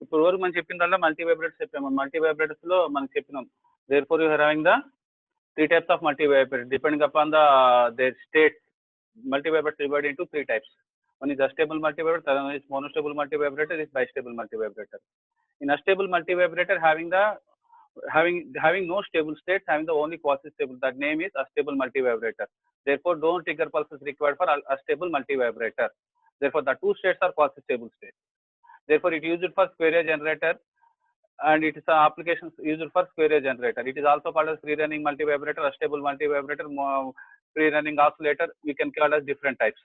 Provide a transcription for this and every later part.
ఇప్పుడు వరకు మనం చెప్పిందల్లా మల్టీ వైబ్రేటర్స్ చెప్పాము. మల్టీ వైబ్రేటర్స్ లో మనం చెప్పినాం. Therefore you are having the 3 types of multi vibrators depending upon the their state. Multi vibrators divided into 3 types. One is astable multi vibrator, another is monostable multi vibrator, is bistable multi vibrator. In astable multi vibrator having no stable states, having the only quasi stable, that name is astable multi vibrator. Therefore no trigger pulse is required for astable multi vibrator. Therefore the two states are quasi stable states. Therefore it is used for square wave generator, and it is an application used for square wave generator. It is also called as free running multi vibrator, astable multi vibrator, free running oscillator. We can call as different types.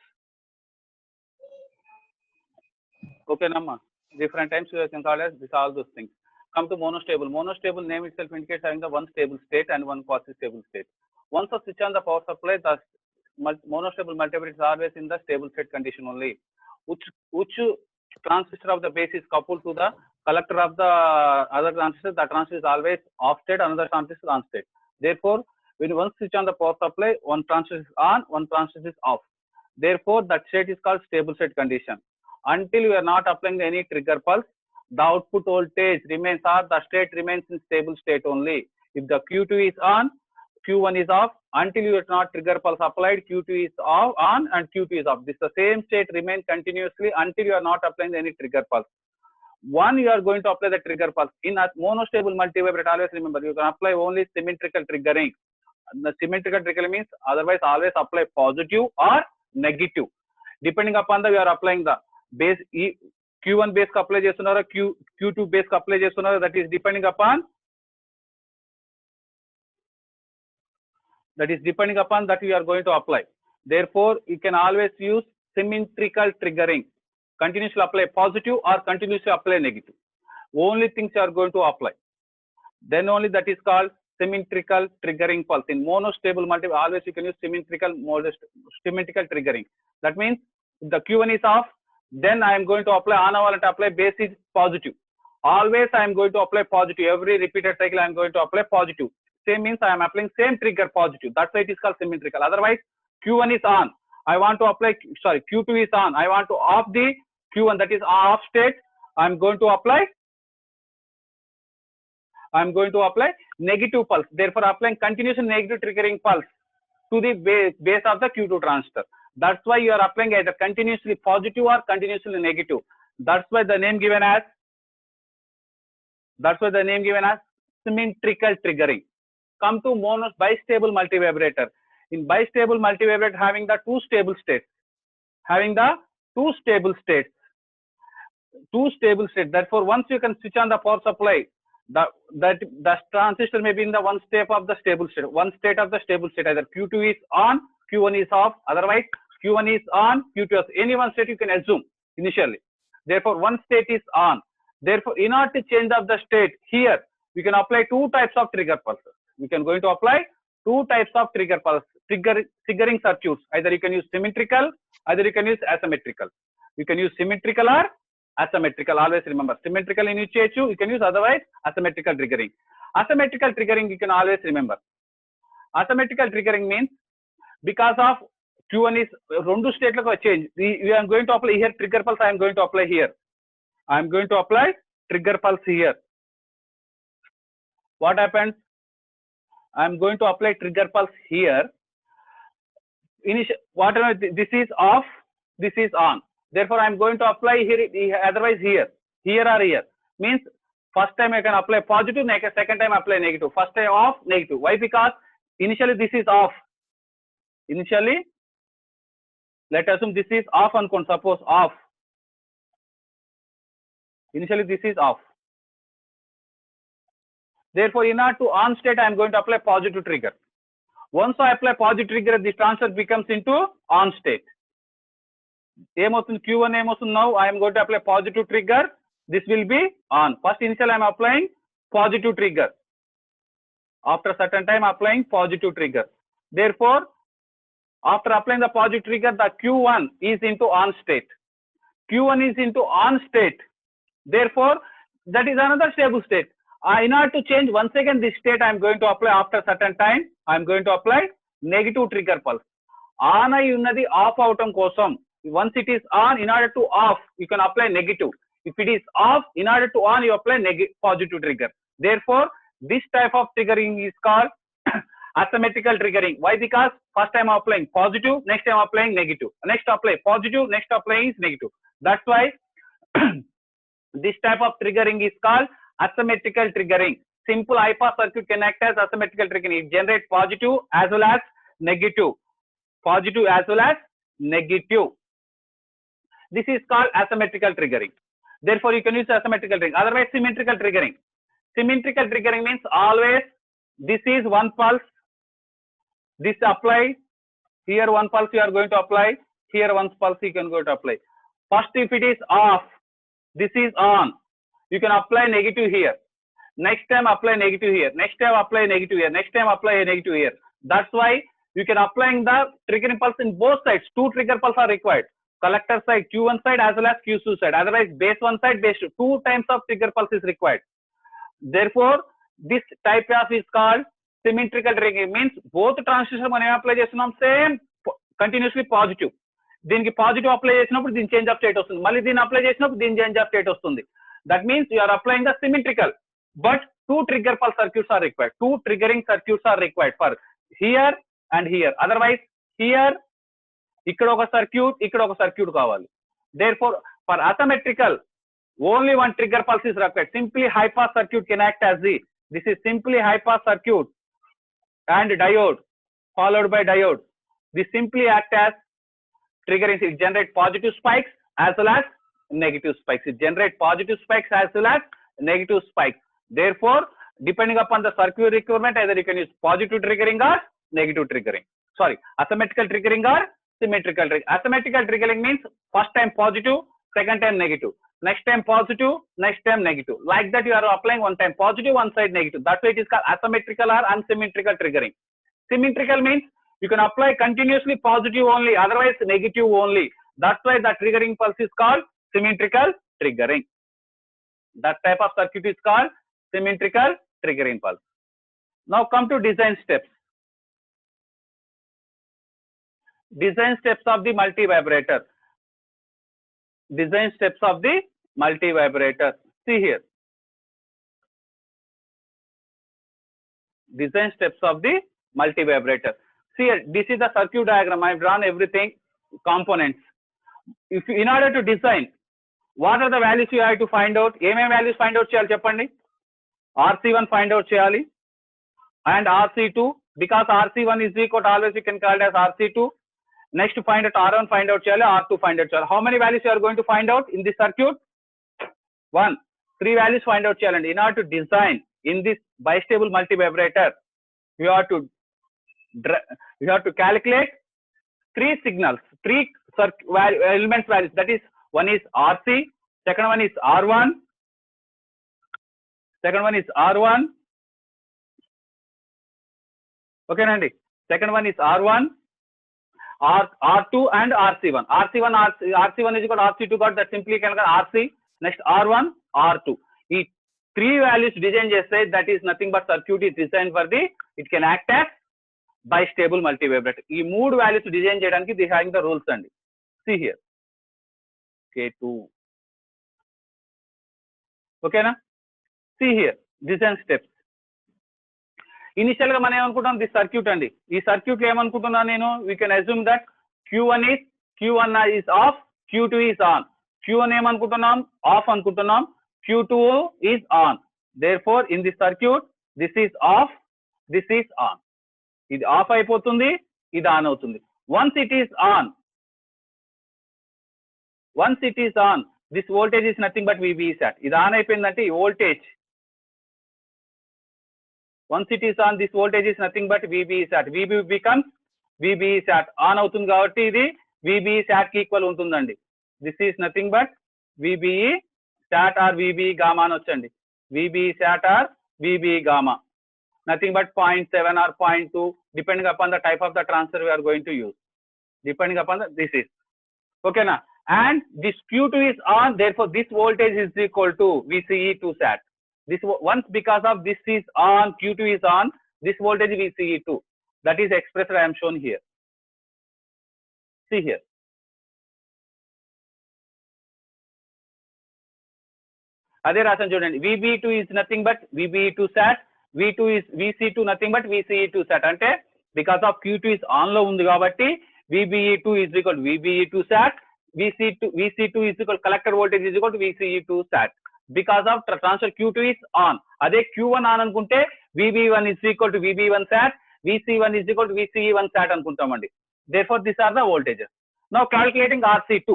Okay, Namma. Different types we can call as this, all those things. Come to monostable. Monostable name itself indicates having the one stable state and one quasi stable state. Once you switch on the power supply, the monostable multivibrator is always in the stable state condition only. Which transistor of the base is coupled to the collector of the other transistor, the transistor is always off state, another transistor is on state. Therefore, when you once switch on the power supply, one transistor is on, one transistor is off. Therefore, that state is called stable state condition. Until you are not applying any trigger pulse, the output voltage remains, or the state remains in stable state only. If the Q2 is on, Q1 is off. Until you are not trigger pulse applied, Q2 is off, on, and Q2 is off. This the same state remains continuously until you are not applying any trigger pulse. One, you are going to apply the trigger pulse. In a monostable multivibrator, always remember, you can apply only symmetrical triggering. The symmetrical triggering means otherwise always apply positive or negative. Depending upon the, you are applying the base Q1 base apply చేస్తున్నారా, Q2 base apply చేస్తున్నారా, that is depending upon that you are going to apply. Therefore, you can always use symmetrical triggering. Continuously apply positive or continuously apply negative. Only things you are going to apply. Then only that is called symmetrical triggering pulse. In monostable multiple, always you can use symmetrical triggering. That means if the Q1 is off, then I am going to apply on apply base is positive. Always I am going to apply positive. Every repeated cycle I am going to apply positive. Same means I am applying same trigger positive. That's why it is called symmetrical. Otherwise, Q1 is on. I want to apply, sorry, Q2 is on. I want to off the Q1, that is off state. I am going to apply negative pulse. Therefore, applying continuous negative triggering pulse to the base of the Q2 transistor. That's why you are applying either continuously positive or continuously negative. That's why the name given as symmetrical triggering. Come to bistable multivibrator. In bistable multivibrator, having the two stable states. Therefore, once you can switch on the power supply, the transistor may be in the one state of the stable state. Either Q2 is on, Q1 is off. Otherwise, Q1 is on, Q2 is any one state you can assume initially. Therefore, one state is on. Therefore, in order to change of the state, here we can apply two types of trigger pulses. We can going to apply two types of trigger pulse, triggering circuits. Either you can use symmetrical, either you can use asymmetrical. You can use symmetrical or asymmetrical. Always remember, symmetrical in which you can use, otherwise asymmetrical triggering. Asymmetrical triggering you can always remember. Asymmetrical triggering means because of Q1 is rendu state lo change. We are going to apply here trigger pulse. I am going to apply here. I am going to apply trigger pulse here. What happens? I am going to apply trigger pulse here. Whatever this is off, this is on. Therefore, I am going to apply here, otherwise here or here. Means first time I can apply positive, second time apply negative. First time off, negative. Why? Because initially this is off. Initially, let us assume this is off and suppose off. Initially this is off. Therefore, in order to on state, I am going to apply positive trigger. Once I apply positive trigger, this transistor becomes into on state. Q1 now I am going to apply positive trigger. This will be on. First initially I am applying positive trigger. After a certain time applying positive trigger. Therefore, after applying the positive trigger, the Q1 is into on state. Q1 is into on state. Therefore, that is another stable state. In order to change once again this state, I am going to apply after a certain time. I am going to apply negative trigger pulse. On ayi unnadi off avatam kosam. Once it is on, in order to off, you can apply negative. If it is off, in order to on, you apply positive trigger. Therefore, this type of triggering is called asymmetrical triggering. Why? Because first time I'm applying positive, next time I'm applying negative. Next apply positive, next applying is negative. That's why this type of triggering is called asymmetrical triggering. Simple high pass circuit can act as asymmetrical triggering. It generates positive as well as negative. Positive as well as negative. This is called asymmetrical triggering. Therefore, you can use asymmetrical triggering. Otherwise, symmetrical triggering. Symmetrical triggering means always this is one pulse. This apply. Here one pulse you are going to apply. Here one pulse you can go to apply. First, if it is off, this is on. You can apply negative here. Next time apply negative here. Next time apply negative here. Next time apply negative here. That's why you can applying the triggering pulse in both sides. Two trigger pulse are required. Collector side, Q1 side as well as Q2 side. Otherwise, base 1 side, base 2. 2 times of trigger pulse is required. Therefore, this type of is called symmetrical triggering. Means both transistors మనం apply చేస్తున్నాం same continuously positive. దీనికి positive apply చేసినప్పుడు దీని change of state వస్తుంది. మళ్ళీ దీన్ని apply చేసినప్పుడు దీని చేంజ్ ఆఫ్ స్టేట్ వస్తుంది. That means you are applying the symmetrical. But two trigger pulse circuits are required. Two triggering circuits are required for here and here. Otherwise, here ఇక్కడ ఒక circuit, ఇక్కడ ఒక సర్క్యూట్ కావాలి. Therefore, for asymmetrical, only one trigger pulse is required. Simply high pass circuit can act as this is simply high pass circuit and diode followed by diode. This simply act as triggering. It generate positive spikes as well as negative spikes. It generate positive spikes as well as negative spikes. Therefore, depending upon the circuit requirement, either you can use positive triggering or negative triggering. Sorry, asymmetrical triggering or symmetrical triggering. Asymmetrical triggering means first time positive, second time negative. Next time positive, next time negative. Like that you are applying one time positive, one side negative. That's why it is called asymmetrical or unsymmetrical triggering. Symmetrical means you can apply continuously positive only, otherwise negative only. That's why the triggering pulse is called symmetrical triggering. That type of circuit is called symmetrical triggering pulse. Now come to design steps. Design steps of the multi-vibrator. Design steps of the multi-vibrator. See here. Design steps of the multi-vibrator. See here, this is the circuit diagram. I've drawn everything, components. If in order to design, what are the values you have to find out? ఏమేం values find out చేయాలి చెప్పండి. RC1 find out చేయాలి and RC2, because RC1 is equal to always you can call it as RC2. Next find out R1 find out చేయాలి, R2 find out చేయాలి. How many values you are going to find out in this circuit? 1. 3 values find out చేయాలండి. In order to design in this bistable multi-vibrator, you have to calculate 3 signals, 3 elements values. That is, one is RC, second one is R1, okay Nandi, second one is R1, R2 and RC1. RC1 is equal to RC2, got that simply can RC, next R1, R2. These 3 values design చేస్తే that is nothing but circuit is designed for the, it can act as bistable multi-vibrator. ఈ 3 values design చేయడానికి they having the rules అండి. See here. K2. ఓకేనా? See here. Design steps. Initial గా మనం ఏమనుకుంటాం, this circuit అండి. ఈ circuit లో ఏమనుకుంటున్నా నేను, we can assume that Q1 is off, Q2 is on. Q1 ఏమనుకుంటున్నాం, ఆఫ్ అనుకుంటున్నాం, Q2 is on. Therefore, in this circuit, this is off, this is on. ఇది ఆఫ్ అయిపోతుంది, ఇది ఆన్ అవుతుంది. Once it is on, this voltage is nothing but VBE-SAT. ఇది on అయిపోయిందంటే ఈ voltage, once it is on, this voltage is nothing but VBE-SAT. VB becomes VBE-SAT. On అవుతుంది కాబట్టి ఇది VBE-SAT కి ఈక్వల్ ఉంటుందండి. This is nothing but VBE-SAT or VBE gamma అని వచ్చండి. VBE-SAT or VBE gamma. Nothing but 0.7 or 0.2 depending upon the type of the transistor we are going to use. Depending upon the, this is. Okay na? And this Q2 is on, therefore this voltage is equal to VCE2-SAT. This once because of this is on, Q2 is on, this voltage VCE2. That is expressed I am shown here. See here. అదే రాసాను చూడండి. VB2 is nothing but VBE2 sat, V2 is VC2 nothing but VCE2 sat. అంటే because of Q2 is on లో ఉంది కాబట్టి VBE2 is equal to VBE2 sat, VC2 is equal to collector voltage is equal to VCE2 sat. Because of transfer Q2 is on. అదే Q1 on అనుకుంటే VB1 is equal to VB1 sat, VC1 is equal to VCE1 sat అనుకుంటామండి. Therefore these are the voltages. Now calculating RC2.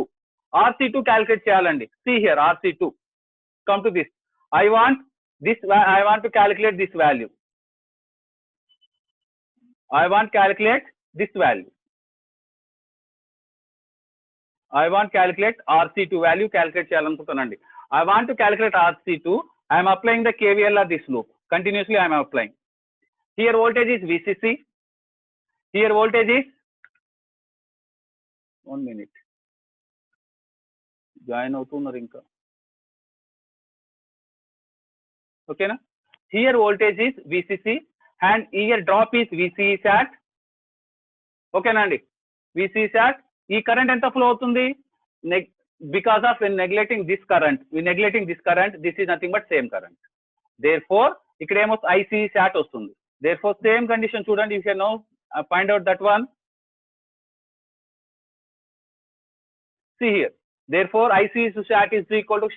RC2 calculate చేయాలండి. See here RC2. Come to this. I want to calculate this value. I want calculate this value. I want calculate RC2 value calculate చేయాలనుకుంటున్నానండి. I want to calculate RC2. I am applying the KVL of this loop. Continuously I am applying. Here voltage is VCC. Here voltage is 1 minute. Join అవుతున్నారు ఇంకా. Okay na? Here voltage is VCC and here drop is VCE sat. Okay na andi? VCE sat. ఈ current ఎంత flow అవుతుంది? Because of neglecting this current, this is nothing but same current. Therefore ఇక్కడ ఏమొస్తుంది? ICE sat వస్తుంది. Therefore same condition చూడండి. You can now find out that one. See here. Therefore ICE sat is equal to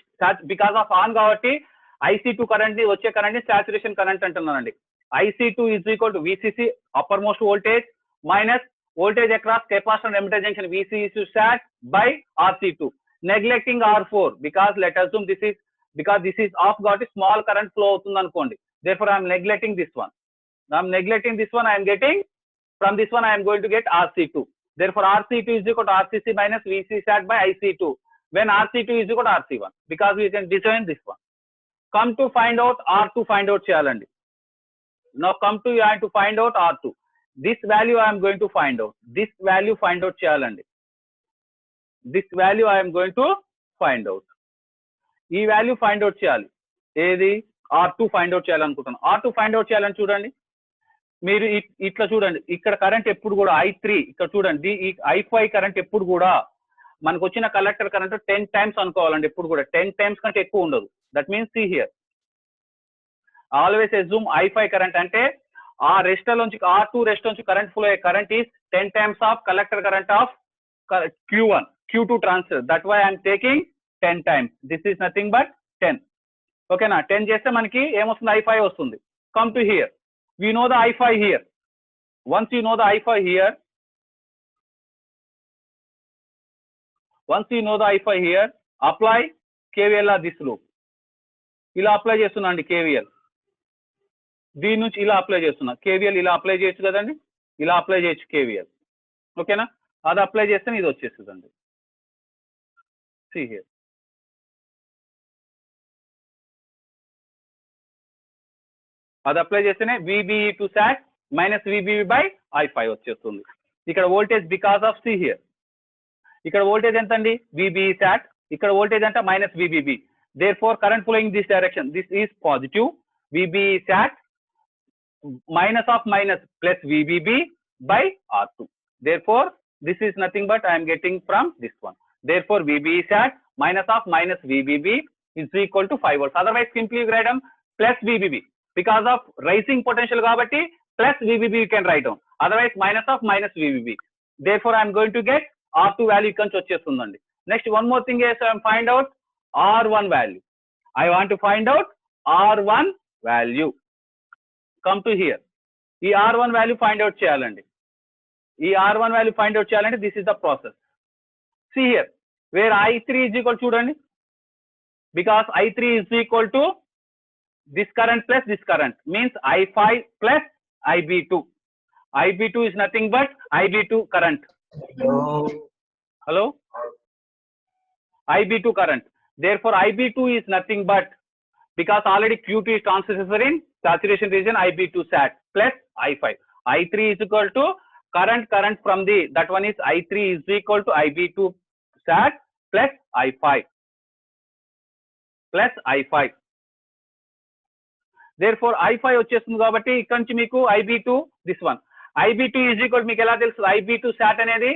because of on కాబట్టి IC2 current ని వచ్చే current ని saturation current అంటున్నానండి. IC2 is equal to VCC uppermost voltage minus voltage across capacitor emitter junction VCE sat by RC2. Neglecting R4 because let us assume this is off got small current flow అవుతుంది అనుకోండి. Therefore I am neglecting this one. I am getting from this one I am going to get RC2. Therefore RC2 is equal to RCC minus VC sat by IC2 when RC2 is equal to RC1 because we can determine this one. Come to find out R2 find out చేయాలండి. Now come to you have to find out R2. This value I am going to find out. This value find out చేయాలండి. This value I am going to find out. ఈ value find out చేయాలి. ఏది? R2 find out చేయాలనుకుంటున్నాను. R2 find out చేయాలని చూడండి. మీరు ఇట్లా చూడండి. ఇక్కడ కరెంట్ ఎప్పుడు కూడా I3 ఇక్కడ చూడండి. ఈ I5 కరెంట్ ఎప్పుడు కూడా మనకు వచ్చిన కలెక్టర్ కరెంట్ 10 టైమ్స్ అనుకోవాలండి. ఎప్పుడు కూడా 10 టైమ్స్ కంటే ఎక్కువ ఉండదు. That means see here. Always assume I5 current అంటే ఆ రెసిస్టర్ నుంచి R2 రెసిస్టర్ నుంచి కరెంట్ ఫ్లో అయ్యే current is 10 times of collector current of Q1 Q2 transfer. That why I'm taking 10 times. This is nothing but 10. ఓకేనా? 10 చేస్తే మనకి ఏమొస్తుంది? I5 వస్తుంది. Come to here. We know the I5 here. Once you know the I5 here, apply KVL of this loop. ఇలా apply చేస్తున్నా అండి KVL. దీని నుంచి ఇలా అప్లై చేస్తున్నా. KVL ఇలా అప్లై చేయొచ్చు కదండి. ఇలా అప్లై చేయొచ్చు KVL. ఓకేనా? అది అప్లై చేస్తే ఇది వచ్చేస్తుందండి. See here. అది అప్లై చేస్తేనే VBE2 sat minus VBB by I5 వచ్చేస్తుంది. ఇక్కడ voltage because of C here. ఇక్కడ వోల్టేజ్ ఎంత అండి? VBE sat. ఇక్కడ వోల్టేజ్ ఎంత? minus VBB. Therefore current flowing this direction. This is positive. VBE sat minus of minus plus VBB by R2. Therefore this is nothing but I am getting from this one. Therefore VBE sat minus of minus VBB is equal to 5 volts. Otherwise simply write down plus VBB. Because of rising potential kabatti plus VBB you can write down. Otherwise minus of minus VBB. Therefore I am going to get R2 value ikkada nunchi vachestundandi. Next one more thing is I am find out R1 value. I want to find out R1 value. Come to here. ఈ R1 value find out cheyalandi. ఈ R1 value find out cheyalante this is the process. See here where I3 is equal chudandi. Because I3 is equal to this current plus this current means I5 plus IB2. IB2 is nothing but IB2 current. Hello? IB2 current. Therefore IB2 is nothing but because already Q2 is transistor in saturation region IB2 sat plus I5. I3 is equal to current from the that one is I3 is equal to IB2 sat plus I5 plus I5. Therefore I5 వచ్చేస్తుంది కాబట్టి ఇక్కడ నుంచి మీకు IB2 this one. IB2 is equal మీకు ఎలా తెలుసు? IB2 sat అనేది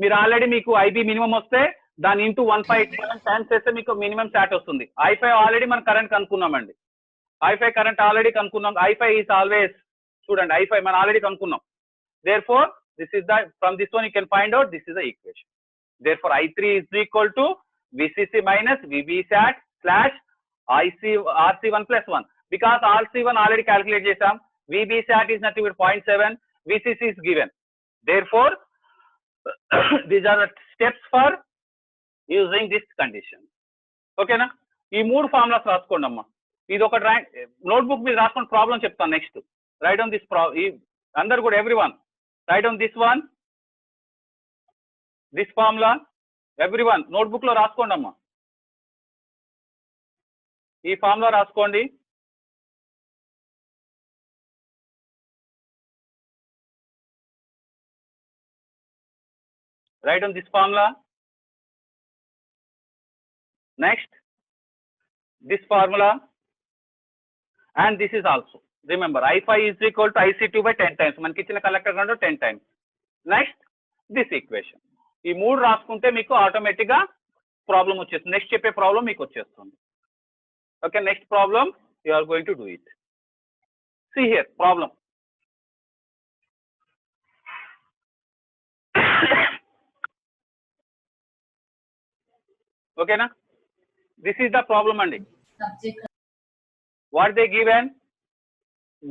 మీరు ఆల్రెడీ మీకు IB మినిమం వస్తే దాని ఇంటూ 1.7 టైమ్స్ చేస్తే మీకు మినిమం స్టాట్ వస్తుంది. I5 ఆల్రెడీ మనం కరెంట్ కనుక్కున్నామండి. I5 కరెంట్ ఆల్రెడీ కనుక్కున్నాం. I5 ఈస్ ఆల్వేస్ చూడండి I5 మనం ఆల్రెడీ కనుక్కున్నాం. Therefore this is the from this one you can find out this is the equation. Therefore I3 is equal to VCC minus VBsat slash RC1 plus 1 because RC1 already calculate చేసాం. VBsat is nothing but 0.7. VCC is given. Therefore these are the steps for using this condition. ఓకేనా? ఈ మూడు formulas రాసుకోండి అమ్మా. ఇది ఒక notebook మీద రాసుకొని ప్రాబ్లం చెప్తాను నెక్స్ట్. రైట్ ఆన్ దిస్ అందరు కూడా everyone right on this one this formula everyone notebook లో రాసుకోండి అమ్మా. ఈ ఫార్ములా రాసుకోండి. Right on this formula. Next, this formula and this is also remember I5 is equal to IC2 by 10 times. మనకి ఇచ్చిన collector current 10 times. Next, this equation. ఈ మూడు రాసుకుంటే మీకు ఆటోమేటిక్ గా ప్రాబ్లం వచ్చేస్తుంది. నెక్స్ట్ చెప్పే ప్రాబ్లం మీకు వచ్చేస్తుంది. Okay, next problem you are going to do it. See here problem. ఓకేనా? This is the problem అండి. What they given?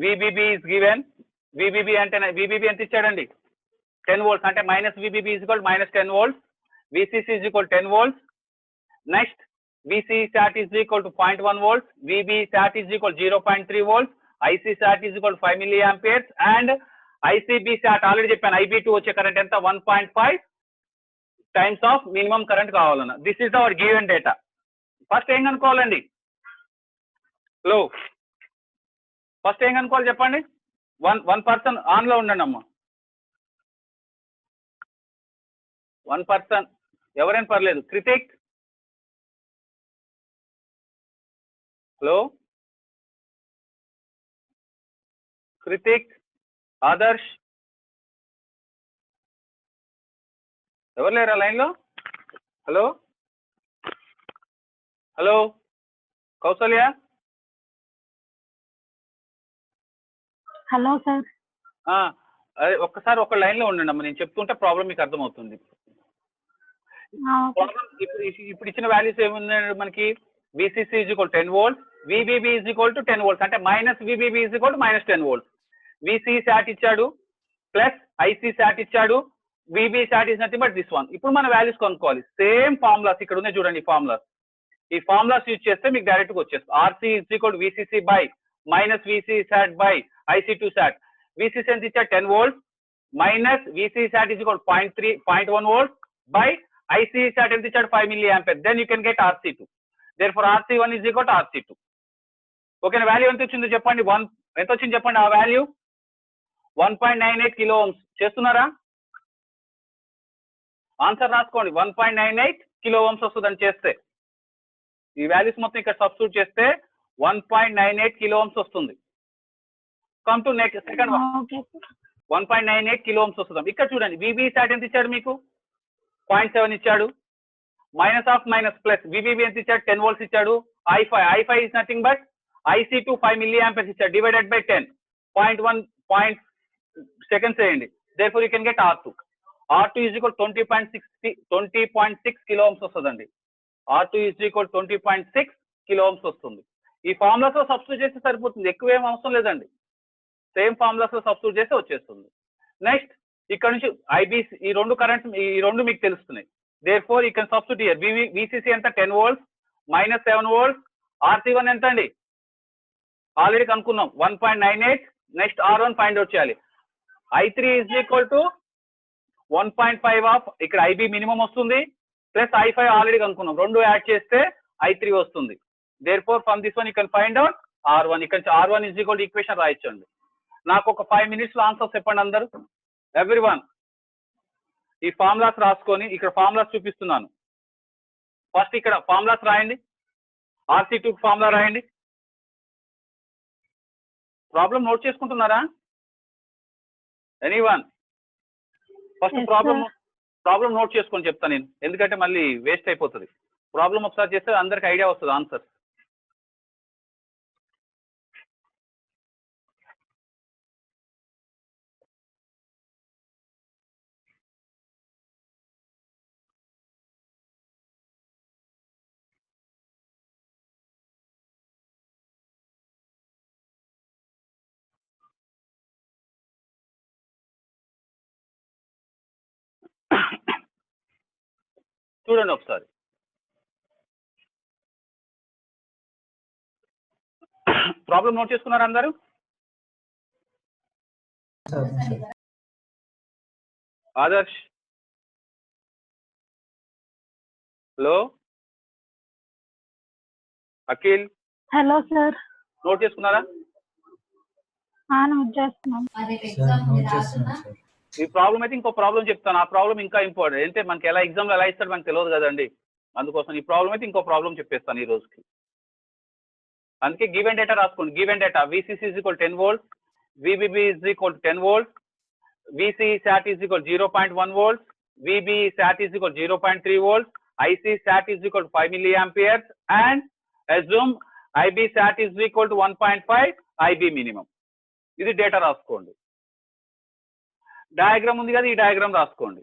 VBB is given. VBB అంటే VBB ఎంత ఇచ్చాడండి? 10 volts అంటే minus VBB is equal to minus 10 volts. VCC is equal to 10 volts. Next, VCsat is equal to 0.1 volts. VBsat is equal to 0.3 volts. ICsat is equal to 5 milliamperes and ICBsat already చెప్పాను IB2 వచ్చే current ఎంత 1.5 times of minimum current కావాలన్న. This is our given data. First ఏం కనుక్కోవాలండి? Hello, first ఏం కనుక్కోవాలి చెప్పండి? One person on లో ఉండండి అమ్మా. 1 పర్సన్ ఎవరైనా పర్లేదు. కృతిక్, హలో కృతిక్, ఆదర్శ్, ఎవరు లేరా లైన్ లో? Hello hello Kausalya, hello sir. అదే ఒక్కసారి ఒక లైన్ లో ఉండండి అమ్మ, నేను చెప్తుంటే ప్రాబ్లం మీకు అర్థమవుతుంది. ప్రాబ్లం ఇప్పుడు ఇచ్చిన వాల్యూస్ ఏమున్నాయి మనకి? VCC is equal to 10 volts, VBB is equal to 10 volts అంటే minus VBB is equal to minus 10 volts. VCsat ఇచ్చాడు ప్లస్ ICsat ఇచ్చాడు. VBsat is nothing but this one. ఇప్పుడు మన వాల్యూస్ కనుక్కోవాలి. సేమ్ ఫార్ములాస్ ఇక్కడ ఉన్నాయి చూడండి. ఈ ఫార్ములాస్ యూజ్ చేస్తే మీకు డైరెక్ట్ గా వచ్చేస్తుంది. RC is equal to VCC by minus VCsat by IC2sat. VCC ఎంత ఇచ్చాడు 10 volts minus VCsat is equal to 0.1 volts by ICsat ఎంత ఇచ్చాడు 5 milliampere. Then you can get RC2. Therefore RC1 is equal to RC2. ఓకేనా? Value ఎంత వచ్చిందో చెప్పండి. ఎంత వచ్చింది చెప్పండి ఆ వాల్యూ? 1.98 kilo Ohm's. చేస్తున్నారా? ఆన్సర్ రాసుకోండి. 1.98 కిలో ఓమ్స్ వస్తుందని చేస్తే ఈ వాల్యూస్ మొత్తం ఇక్కడ సబ్స్టిట్యూట్ చేస్తే 1.98 కిలో ఓమ్స్ వస్తుంది. Come to next second one. 1.98 kilo Ohm's వస్తుంది. ఇక్కడ చూడండి VBsat ఎంత ఇచ్చాడు మీకు? 0.7 ఇచ్చాడు. Minus of minus plus VBB ఎంత ఇచ్చాడు? 10 volts ఇచ్చాడు. I5 is nothing but IC2 5 milliamperes ఇచ్చాడు. డివైడెడ్ బై 10 0.1 సెకండ్స్ వేయండి. Therefore you can get R2. R2 is equal to 20.6 kilo Ohm's వస్తుందండి. R2 is equal to 20.6 kilo Ohm's వస్తుంది. ఈ formulas లో substitute చేస్తే సరిపోతుంది, ఎక్కువ ఏం అవసరం లేదండి. సేమ్ ఫార్ములాస్ లో సబ్స్టిట్యూట్ చేస్తే వచ్చేస్తుంది. నెక్స్ట్ ఇక్కడ నుంచి IB ఈ రెండు మీకు తెలుస్తున్నాయి. Therefore you can substitute here. VCC ఎంత 10 volts minus 7 volts. RC1 ఎంత అండి? ఆల్రెడీ కనుక్కున్నాం 1.98. నెక్స్ట్ R1 ఫైండ్ అవుట్ చేయాలి. I3 is equal to 1.5 of ఇక్కడ IB మినిమం వస్తుంది ప్లస్ I5 ఆల్రెడీ కనుక్కున్నాం. రెండు యాడ్ చేస్తే I3 వస్తుంది. Therefore from this one you can find out R1. ఇక్కడ R1 is equal to equation రాయొచ్చండి. నాకు ఒక 5 minutes లో ఆన్సర్ చెప్పండి అందరు. ఎవ్రీవన్ ఈ ఫార్ములాస్ రాసుకొని ఇక్కడ ఫార్ములాస్ చూపిస్తున్నాను. ఫస్ట్ ఇక్కడ ఫార్ములాస్ రాయండి. RC2 ఫార్ములా రాయండి. ప్రాబ్లం నోట్ చేసుకుంటున్నారా? Anyone? First problem problem note చేసుకొని చెప్తాను నేను, ఎందుకంటే మళ్ళీ వేస్ట్ అయిపోతుంది. ప్రాబ్లం ఒకసారి చేస్తే అందరికి ఐడియా వస్తుంది ఆన్సర్. చూడండి ఒకసారి. ప్రాబ్లం నోట్ చేసుకున్నారా అందరూ? Adarsh, hello, Akhil, hello sir. Note చేసుకున్నారా? నోట్ చేస్తున్నాం. ఈ ప్రాబ్లం అయితే ఇంకో ప్రాబ్లం చెప్తాను. ఆ ప్రాబ్లం ఇంకా ఇంపార్టెంట్. అంటే మనకి ఎలా ఎగ్జామ్లో ఎలా ఇస్తాడు మనకు తెలియదు కదండి, అందుకోసం ఈ ప్రాబ్లం అయితే ఇంకో ప్రాబ్లం చెప్పేస్తాను ఈ రోజుకి. అందుకే గివ్ అండ్ డేటా రాసుకోండి. Give and data VCC is equal 10 volts, VBB is equal to 10 volts, VC SAT is equal to 0.1 volts, VB SAT is equal to 0.3 volts, IC SAT is equal to 5 milliamperes, and assume IB SAT is equal to 1.5 IB minimum. ఇది data రాసుకోండి. Diagram ఉంది కదా, ఈ diagram రాసుకోండి.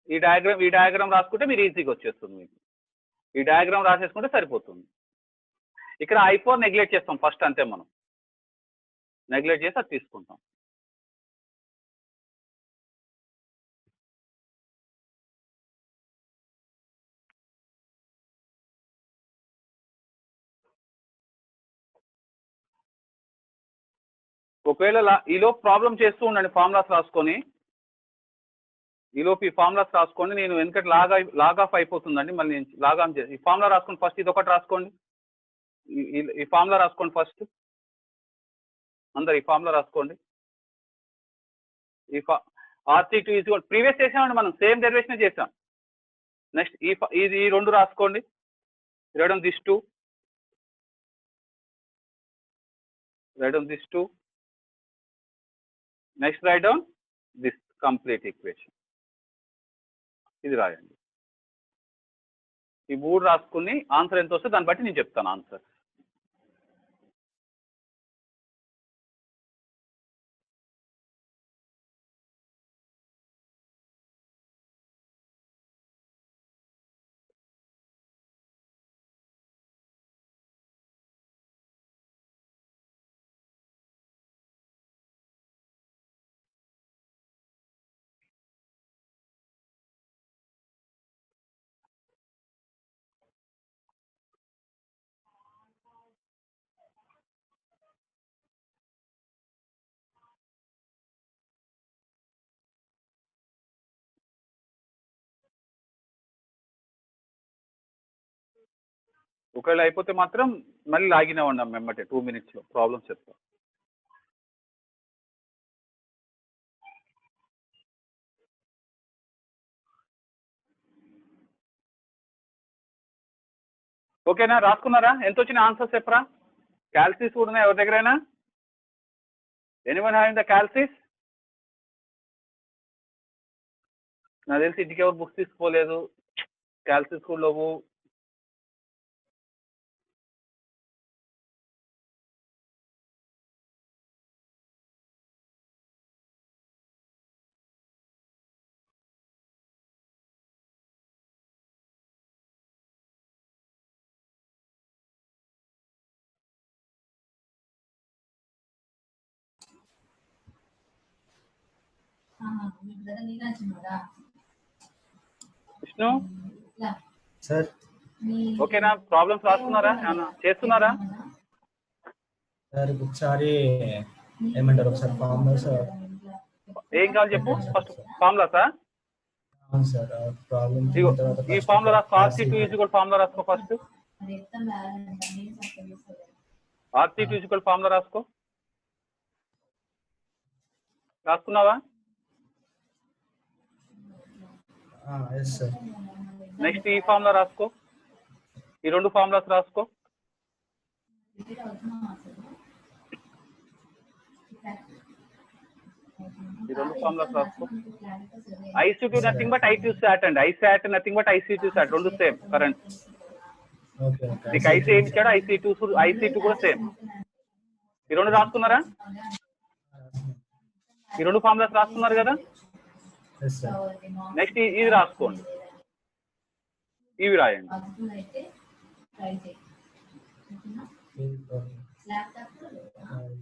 ఈ diagram రాసుకుంటే మీరు ఈజీగా వచ్చేస్తుంది. మీకు ఈ డయాగ్రామ్ రాసేసుకుంటే సరిపోతుంది. ఇక్కడ I4 నెగ్లెక్ట్ చేస్తాం ఫస్ట్, అంతే. మనం నెగ్లెక్ట్ చేసి అది తీసుకుంటాం. ఒకవేళ ఈలోపు ప్రాబ్లం చేస్తూ ఉండండి, ఫార్ములాస్ రాసుకొని. ఈలోపు ఈ ఫార్ములాస్ రాసుకోండి. నేను ఎందుకంటే లాగ్ ఆఫ్ అయిపోతుందండి, మళ్ళీ నేను లాగ్ ఆన్ చేసి ఈ ఫార్ములా రాసుకోండి. ఫస్ట్ ఇది ఒకటి రాసుకోండి, ఈ ఫార్ములా రాసుకోండి ఫస్ట్. అందరు ఈ ఫార్ములా రాసుకోండి. ఈ R32 ఈజ్ ఈక్వల్, ప్రీవియస్ చేసామండి మనం, సేమ్ డెరివేషన్ చేసాం. నెక్స్ట్ ఈ రెండు రాసుకోండి. write down this 2, write down this 2, next write down this complete equation. ఇది రాయండి. ఈ మూడు రాసుకుని ఆన్సర్ ఎంత వస్తే దాన్ని బట్టి నేను చెప్తాను ఆన్సర్. ఒకవేళ అయిపోతే మాత్రం మళ్ళీ లాగిన్ అవ్వండి వెంబటే, 2 minutesలో ప్రాబ్లమ్ చెప్తాం. ఓకేనా? రాసుకున్నారా? ఎంత వచ్చిన ఆన్సర్స్ చెప్పరా? క్యాల్సిస్ కూడా ఉన్నాయి ఎవరి దగ్గరైనా? Anyone having the calcs? నాకు తెలిసి ఇంటికి ఎవరు బుక్స్ తీసుకోలేదు, క్యాల్సిస్ కూడా లేవు. విష్ణు సార్, ఓకేనా? ప్రాబ్లమ్స్ రాస్తున్నారా, చేస్తున్నారా? సార్ ఒకసారి ఏమంటారు, ఒకసారి ఫార్ములాస్ ఏం కావాలి చెప్పు. ఫస్ట్ ఫార్ములాసా? అవును సార్. ప్రాబ్లం ఈ ఫార్ములా రాసుకో. R32 ఈజ్ ఈక్వల్ ఫార్ములా రాసుకో first. R32 is equal formula రాసుకో. రాసుకున్నావా? Yes sir. నెక్స్ట్ ఈ ఫార్ములా రాసుకో. ఈ రెండు ఫార్ములాస్ రాసుకో. ఈ రెండు ఫార్ములాస్ రాసుకో. IC2 nothing but I2 SAT అండి. I SAT nothing but IC2 SAT రెండు సేమ్ కరెంట్. నీకు IC ఏమి ఇచ్చాడు, IC2 కూడా సేమ్. ఈ రెండు రాసుకున్నారా? ఈ రెండు ఫార్ములాస్ రాసుకున్నారు కదా? నెక్స్ట్ ఇది రాసుకోండి, ఇవి రాయండి,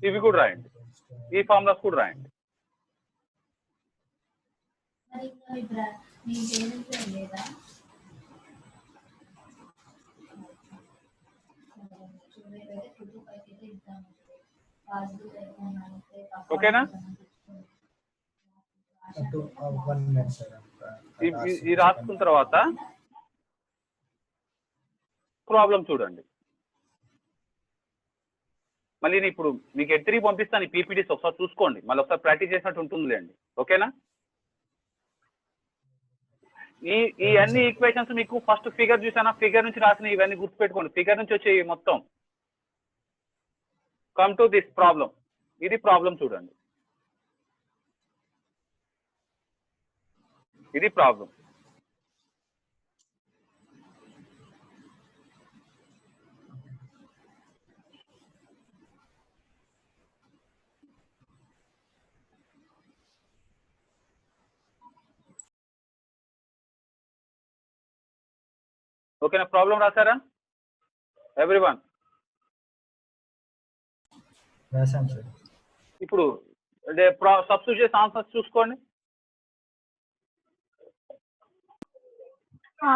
ఇవి కూడా రాయండి, ఈ ఫార్ములాస్ కూడా రాయండి. ఓకేనా? ఇది రాసుకున్న తర్వాత ప్రాబ్లం చూడండి. మళ్ళీ నేను ఇప్పుడు మీకు ఎత్తిరి పంపిస్తాను, ఈ పీపీటీస్ ఒకసారి చూసుకోండి, మళ్ళీ ఒకసారి ప్రాక్టీస్ చేసినట్టు ఉంటుందిలేండి. ఓకేనా? ఈ అన్ని ఈక్వేషన్స్ మీకు ఫస్ట్ ఫిగర్ చూసానా, ఫిగర్ నుంచి రాసిన ఇవన్నీ గుర్తుపెట్టుకోండి, ఫిగర్ నుంచి వచ్చే మొత్తం. కమ్ టు దిస్ ప్రాబ్లం, ఇది ప్రాబ్లం చూడండి, ఇది ప్రాబ్లం. ఓకేనా? ప్రాబ్లం రాసారా ఎవ్రీవన్? ఇప్పుడు సబ్స్టిట్యూట్ చేసి ఆన్సర్స్ చూసుకోండి.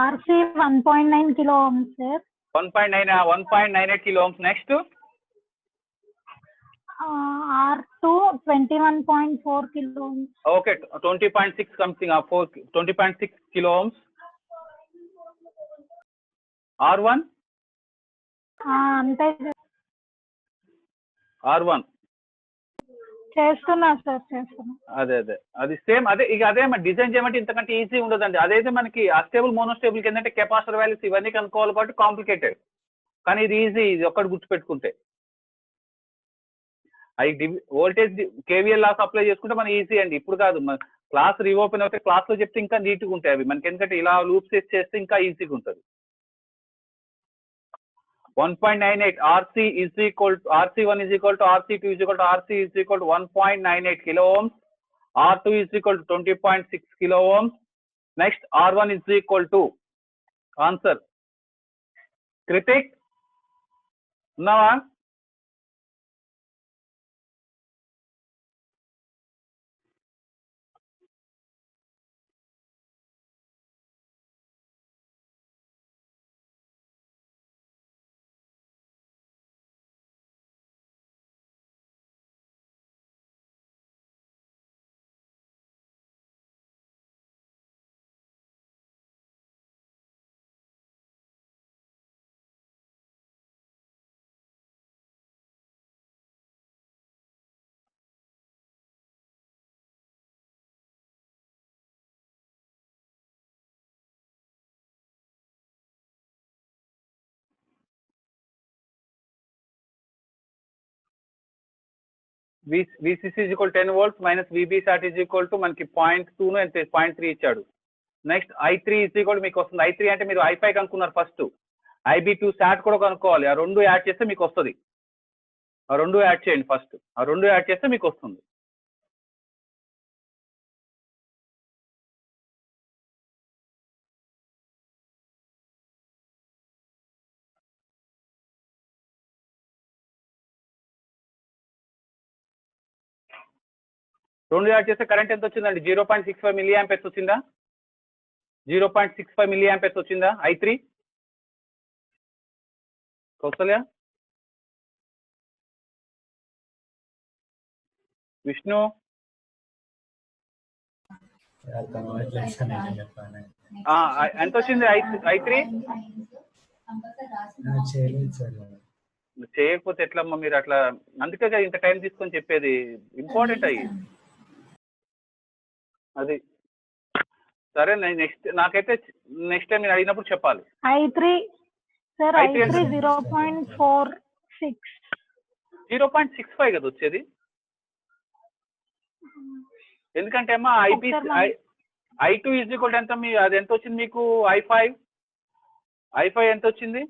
RC 1.9 kilo ohms sir. 1.98 kilo ohms. Next R2 21.4 kilo ohms. Okay, 20.6 something, 20.6 kilo ohms. R1 అంతే R1 చేస్తున్నా సార్, చేస్తున్నా. అదే అది సేమ్, అదే ఇక అదే మన డిజైన్ చేయమంటే ఇంతకంటే ఈజీ ఉండదండి. అదైతే మనకి అస్టేబుల్ మోనోస్టేబుల్ ఏంటంటే కెపాసిటర్ వాల్యూస్ ఇవన్నీ కనుక్కోవాలి కాబట్టి కాంప్లికేటెడ్, కానీ ఇది ఈజీ, ఇది ఒక్కటి గుర్తుపెట్టుకుంటే. అది వోల్టేజ్ కేవీఎల్ లాస్ అప్లై చేసుకుంటే మనం ఈజీ అండి. ఇప్పుడు కాదు, మన క్లాస్ రీఓపెన్ అయితే క్లాస్ లో చెప్తే ఇంకా నీట్గా ఉంటాయి అవి మనకి, ఎందుకంటే ఇలా లూప్స్ చేస్తే ఇంకా ఈజీగా ఉంటుంది. 1.98 RC is equal to RC1 is equal to RC2 is equal to RC is equal to 1.98 kilo ohms. R2 is equal to 20.6 kilo ohms. Next R1 is equal to answer. Kritik, now VCC is equal to 10 volts minus VB SAT is equal to మనకి 0.2 ను ఎంత 0.3 ఇచ్చాడు. Next I3 is equal to మీకు వస్తుంది. I3 అంటే మీరు I5 కనుక్కున్నారు first, IB2 SAT కూడా కనుక్కోవాలి. ఆ రెండు యాడ్ చేస్తే మీకు వస్తుంది. ఆ రెండు యాడ్ చేయండి ఫస్ట్, ఆ రెండు యాడ్ చేస్తే మీకు వస్తుంది. రెండు యాడ్ చేస్తే కరెంట్ ఎంత వచ్చిందండి? 0.65 మిల్లీ యాంపియర్స్ వచ్చిందా? 0.65 మిల్లీ యాంపియర్స్ వచ్చిందా I3? కౌసల్య, విష్ణు, ఎంత వచ్చింది I3? చేయకపోతే ఎట్లమ్మా మీరు అట్లా, అందుకే ఇంత టైం తీసుకొని చెప్పేది, ఇంపార్టెంట్ అయ్యి అది. సరే నెక్స్ట్ నాకైతే నెక్స్ట్ టైం నేను అడిగినప్పుడు చెప్పాలి. I3 sir, I3 0.46. 0.65 కదా వచ్చేది. ఎందుకంటే అమ్మా ఐపీ ఒకసారి I2 ఈజ్ ఈక్వల్ ఎంత మీ అది ఎంత వచ్చింది మీకు I5 ఎంత వచ్చింది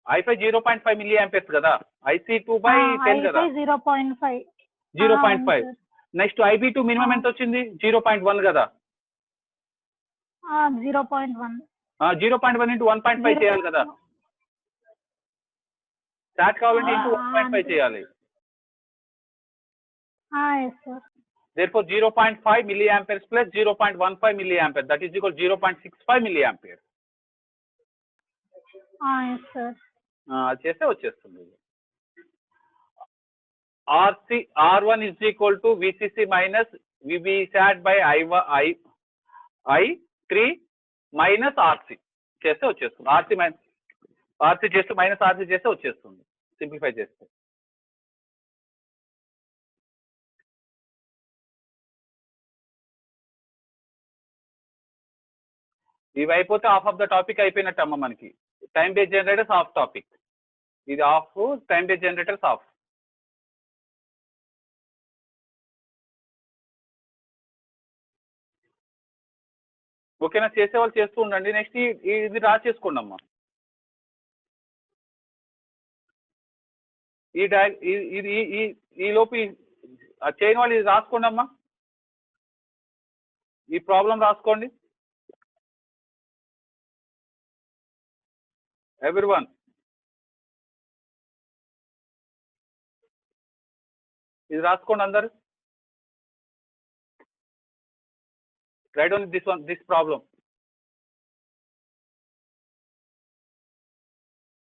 I5 0.5 మిల్లీ యాంపియర్స్ కదా IC2 by 10 కదా 0.5 0.5 నెక్స్ట్ IB2 మినిమం ఎంత వచ్చింది 0.1 కదా 0.1 0.1 into 1.5 చేయాలి కదా స్టార్ట్ కావాలంటే ఇంటూ 1.5 చేయాలి yes sir. Therefore 0.5 milliamperes plus 0.15 milliampere, that is equal 0.65 milliampere. Yes sir. అది చేస్తే వచ్చేస్తుంది. R1 is equal to VCC minus VBSAT by I3 minus RC చేస్తే వచ్చేస్తుంది. RC చేస్తే మైనస్ RC చేస్తే వచ్చేస్తుంది సింప్లిఫై చేస్తే. ఇవి అయిపోతే హాఫ్ ఆఫ్ ద టాపిక్ అయిపోయినట్టు అమ్మ మనకి. Time based generators half topic, ఇది half, time based generators half. ఓకేనా, చేసేవాళ్ళు చేస్తూ ఉండండి. నెక్స్ట్ ఇది డ్రా చేసుకోండి అమ్మా. ఈ లోపు చేయని వాళ్ళు ఇది రాసుకోండి అమ్మా, ఈ ప్రాబ్లం రాసుకోండి everyone. ఇది రాసుకోండి అందరు. Write on this one, this problem.